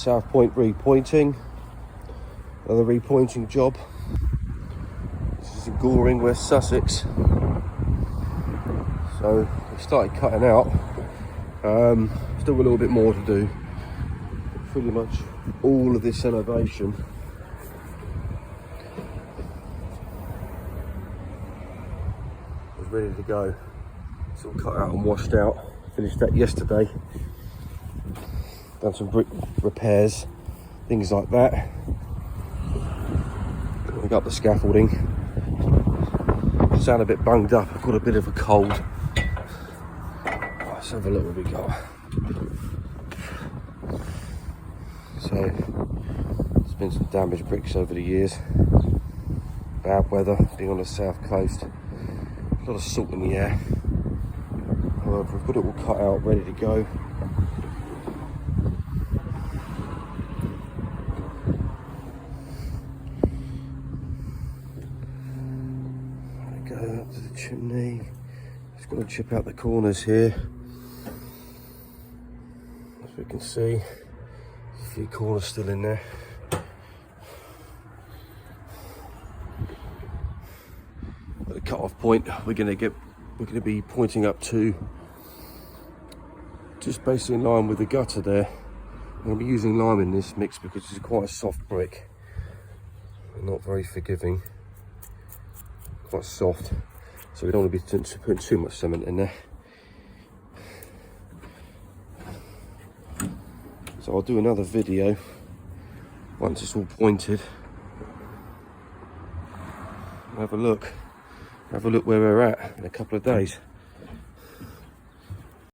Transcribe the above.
South Point repointing. Another repointing job. This is in Goring, West Sussex. So we started cutting out. Still got a little bit more to do. Pretty much all of this elevation was ready to go. It's all cut out and washed out. Finished that yesterday. Done some brick repairs, things like that. We got the scaffolding. Sound a bit bunged up. I've got a bit of a cold. Let's have a look what we got. So, there's been some damaged bricks over the years. Bad weather, being on the south coast. A lot of salt in the air. However, we've got it all cut out, ready to go. Go up to the chimney. Just got to chip out the corners here. As we can see, a few corners still in there. At the cut-off point, we're going to be pointing up to just basically in line with the gutter there. I'm going to be using lime in this mix because it's quite a soft brick, not very forgiving. Quite soft, so we don't want to be putting too much cement in there. So I'll do another video once it's all pointed. Have a look where we're at in a couple of days.